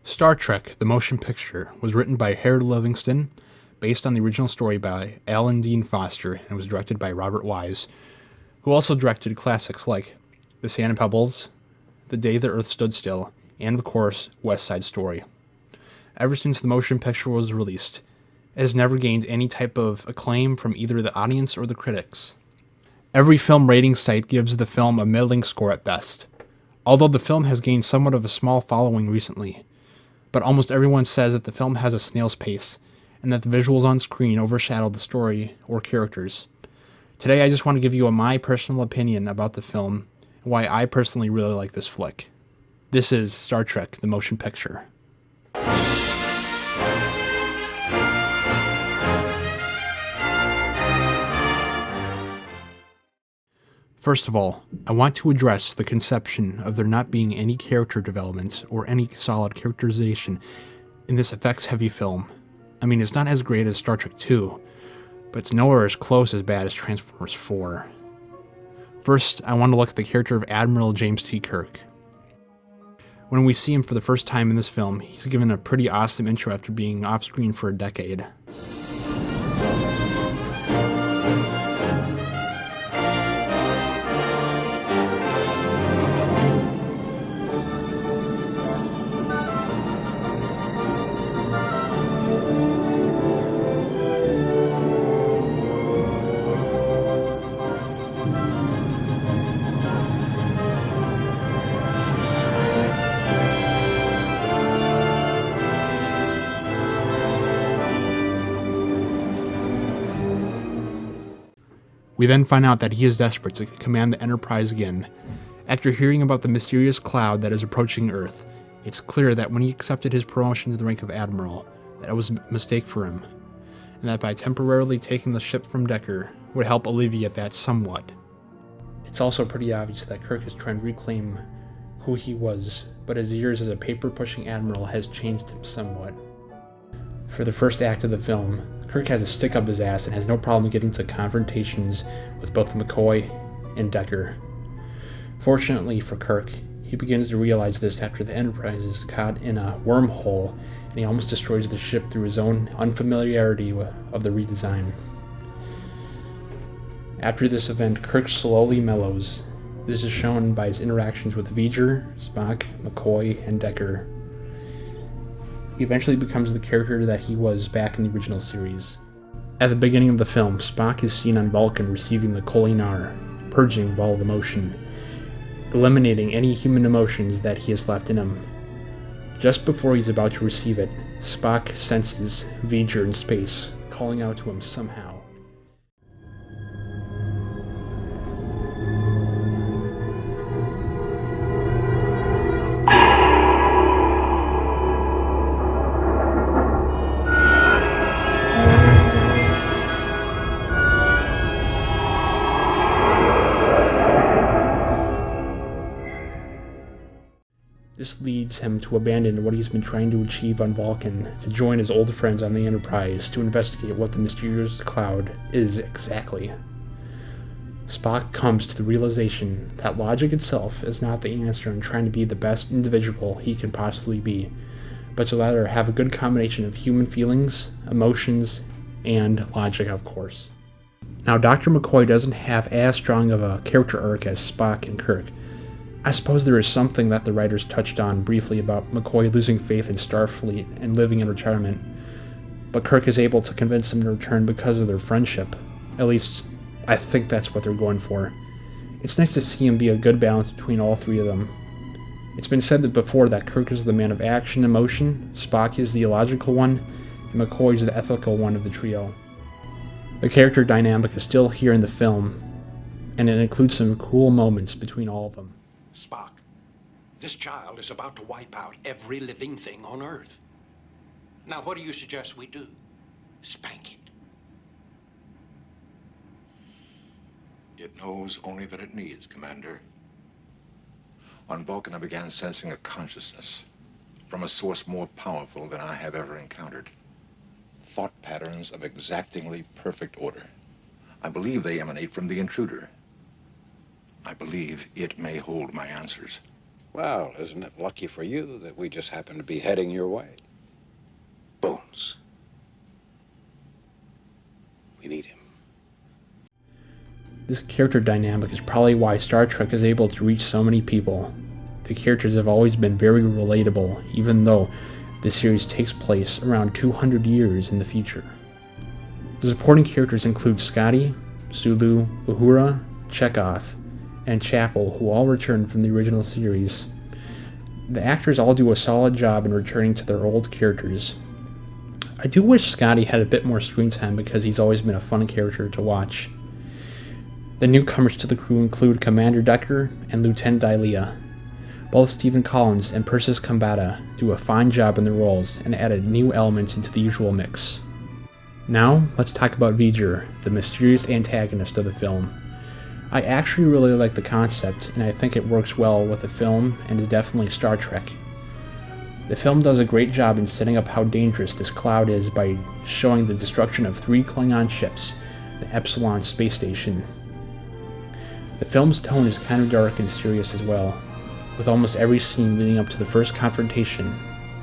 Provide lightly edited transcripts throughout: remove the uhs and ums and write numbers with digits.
Star Trek, the motion picture, was written by Harold Livingston, based on the original story by Alan Dean Foster, and was directed by Robert Wise, who also directed classics like The Sand and Pebbles, The Day the Earth Stood Still, and of course, West Side Story. Ever since the motion picture was released, it has never gained any type of acclaim from either the audience or the critics. Every film rating site gives the film a middling score at best, although the film has gained somewhat of a small following recently. But almost everyone says that the film has a snail's pace, and that the visuals on screen overshadow the story or characters. Today I just want to give you my personal opinion about the film, and why I personally really like this flick. This is Star Trek, the motion picture. First of all, I want to address the conception of there not being any character development or any solid characterization in this effects-heavy film. I mean, it's not as great as Star Trek II, but it's nowhere as close as bad as Transformers 4. First, I want to look at the character of Admiral James T. Kirk. When we see him for the first time in this film, he's given a pretty awesome intro after being off-screen for a decade. We then find out that he is desperate to command the Enterprise again. After hearing about the mysterious cloud that is approaching Earth, it's clear that when he accepted his promotion to the rank of Admiral, that it was a mistake for him, and that by temporarily taking the ship from Decker would help alleviate that somewhat. It's also pretty obvious that Kirk is trying to reclaim who he was, but his years as a paper-pushing Admiral has changed him somewhat. For the first act of the film, Kirk has a stick up his ass and has no problem getting to confrontations with both McCoy and Decker. Fortunately for Kirk, he begins to realize this after the Enterprise is caught in a wormhole and he almost destroys the ship through his own unfamiliarity of the redesign. After this event, Kirk slowly mellows. This is shown by his interactions with V'ger, Spock, McCoy, and Decker. He eventually becomes the character that he was back in the original series. At the beginning of the film, Spock is seen on Vulcan receiving the Kolinar, purging of all emotion, eliminating any human emotions that he has left in him. Just before he's about to receive it, Spock senses V'ger in space, calling out to him somehow. This leads him to abandon what he's been trying to achieve on Vulcan, to join his old friends on the Enterprise to investigate what the mysterious cloud is exactly. Spock comes to the realization that logic itself is not the answer in trying to be the best individual he can possibly be, but to rather have a good combination of human feelings, emotions, and logic, of course. Now, Dr. McCoy doesn't have as strong of a character arc as Spock and Kirk. I suppose there is something that the writers touched on briefly about McCoy losing faith in Starfleet and living in retirement, but Kirk is able to convince him to return because of their friendship. At least, I think that's what they're going for. It's nice to see him be a good balance between all three of them. It's been said that before that Kirk is the man of action and emotion, Spock is the illogical one, and McCoy is the ethical one of the trio. The character dynamic is still here in the film, and it includes some cool moments between all of them. Spock, this child is about to wipe out every living thing on Earth. Now, what do you suggest we do? Spank it. It knows only that it needs, Commander. On Vulcan, I began sensing a consciousness from a source more powerful than I have ever encountered. Thought patterns of exactingly perfect order. I believe they emanate from the intruder. I believe it may hold my answers. Well, isn't it lucky for you that we just happen to be heading your way? Bones. We need him. This character dynamic is probably why Star Trek is able to reach so many people. The characters have always been very relatable, even though the series takes place around 200 years in the future. The supporting characters include Scotty, Sulu, Uhura, Chekhov, and Chapel, who all returned from the original series. The actors all do a solid job in returning to their old characters. I do wish Scotty had a bit more screen time because he's always been a fun character to watch. The newcomers to the crew include Commander Decker and Lieutenant Ilia. Both Stephen Collins and Persis Kambata do a fine job in their roles and added new elements into the usual mix. Now, let's talk about V'ger, the mysterious antagonist of the film. I actually really like the concept, and I think it works well with the film and is definitely Star Trek. The film does a great job in setting up how dangerous this cloud is by showing the destruction of 3 Klingon ships, the Epsilon space station. The film's tone is kind of dark and serious as well, with almost every scene leading up to the first confrontation,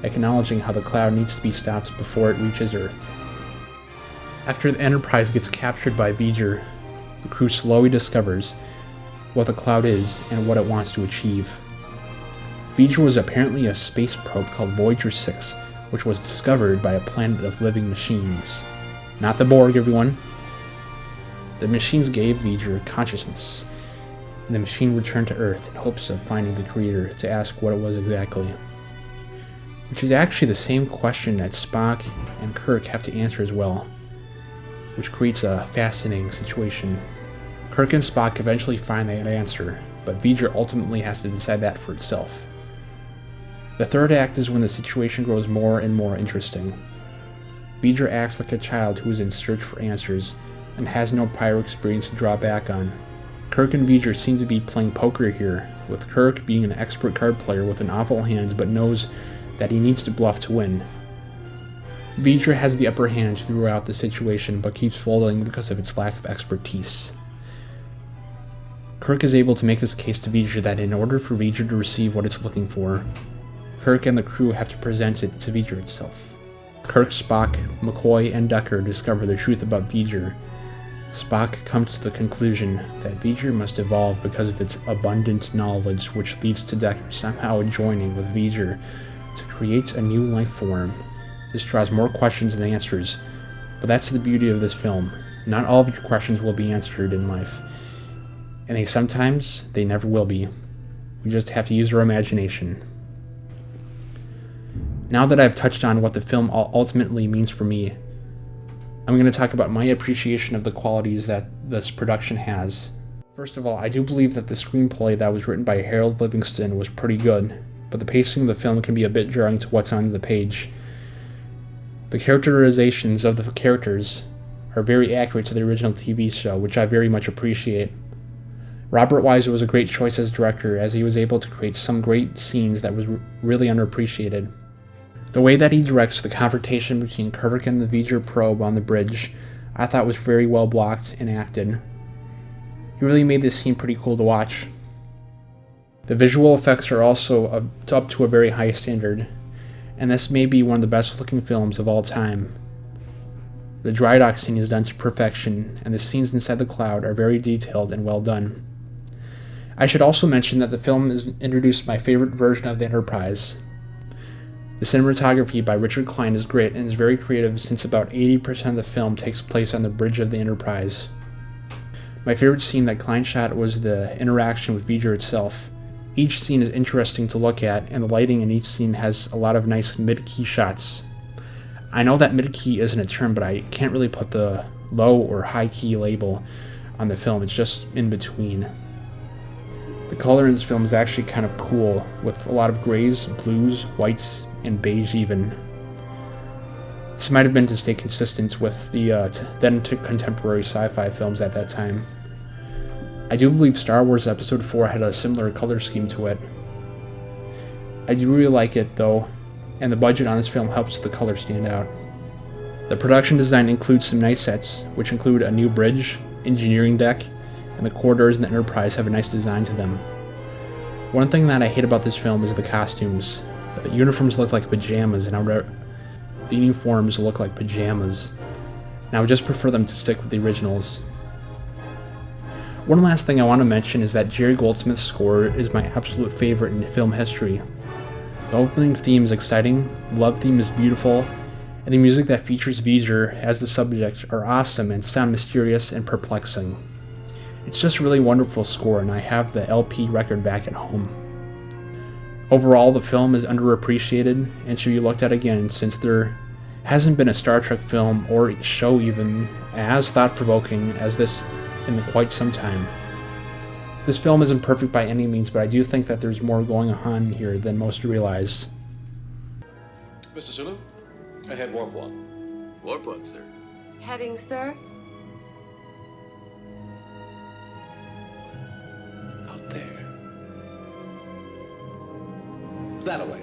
acknowledging how the cloud needs to be stopped before it reaches Earth. After the Enterprise gets captured by V'ger, the crew slowly discovers what the cloud is and what it wants to achieve. V'ger was apparently a space probe called Voyager 6, which was discovered by a planet of living machines. Not the Borg, everyone. The machines gave V'ger consciousness, and the machine returned to Earth in hopes of finding the creator to ask what it was exactly. Which is actually the same question that Spock and Kirk have to answer as well, which creates a fascinating situation. Kirk and Spock eventually find that answer, but V'ger ultimately has to decide that for itself. The third act is when the situation grows more and more interesting. V'ger acts like a child who is in search for answers and has no prior experience to draw back on. Kirk and V'ger seem to be playing poker here, with Kirk being an expert card player with an awful hand but knows that he needs to bluff to win. V'ger has the upper hand throughout the situation but keeps folding because of its lack of expertise. Kirk is able to make his case to V'ger that in order for V'ger to receive what it's looking for, Kirk and the crew have to present it to V'ger itself. Kirk, Spock, McCoy, and Decker discover the truth about V'ger. Spock comes to the conclusion that V'ger must evolve because of its abundant knowledge, which leads to Decker somehow joining with V'ger to create a new life form. This draws more questions than answers, but that's the beauty of this film. Not all of your questions will be answered in life, and they never will be. We just have to use our imagination. Now that I've touched on what the film ultimately means for me, I'm going to talk about my appreciation of the qualities that this production has. First of all, I do believe that the screenplay that was written by Harold Livingston was pretty good, but the pacing of the film can be a bit jarring to what's on the page. The characterizations of the characters are very accurate to the original TV show, which I very much appreciate. Robert Wise was a great choice as director, as he was able to create some great scenes that was really underappreciated. The way that he directs the confrontation between Kirk and the V'ger probe on the bridge, I thought was very well blocked and acted. He really made this scene pretty cool to watch. The visual effects are also up to a very high standard, and this may be one of the best looking films of all time. The dry dock scene is done to perfection, and the scenes inside the cloud are very detailed and well done. I should also mention that the film has introduced my favorite version of the Enterprise. The cinematography by Richard Klein is great and is very creative, since about 80% of the film takes place on the bridge of the Enterprise. My favorite scene that Klein shot was the interaction with V'ger itself. Each scene is interesting to look at, and the lighting in each scene has a lot of nice mid-key shots. I know that mid-key isn't a term, but I can't really put the low or high-key label on the film. It's just in between. The color in this film is actually kind of cool, with a lot of grays, blues, whites, and beige even. This might have been to stay consistent with the then contemporary sci-fi films at that time. I do believe Star Wars Episode 4 had a similar color scheme to it. I do really like it though, and the budget on this film helps the color stand out. The production design includes some nice sets, which include a new bridge, engineering deck, and the corridors in the Enterprise have a nice design to them. One thing that I hate about this film is the costumes. The uniforms look like pajamas, and the uniforms look like pajamas. And I would just prefer them to stick with the originals. One last thing I want to mention is that Jerry Goldsmith's score is my absolute favorite in film history. The opening theme is exciting, the love theme is beautiful, and the music that features V'ger as the subject are awesome and sound mysterious and perplexing. It's just a really wonderful score, and I have the LP record back at home. Overall, the film is underappreciated and should be looked at again, since there hasn't been a Star Trek film or show even as thought-provoking as this in quite some time. This film isn't perfect by any means, but I do think that there's more going on here than most realize. Mr. Sulu, ahead warp 1. Warp 1, sir. Heading, sir? Out there. That away.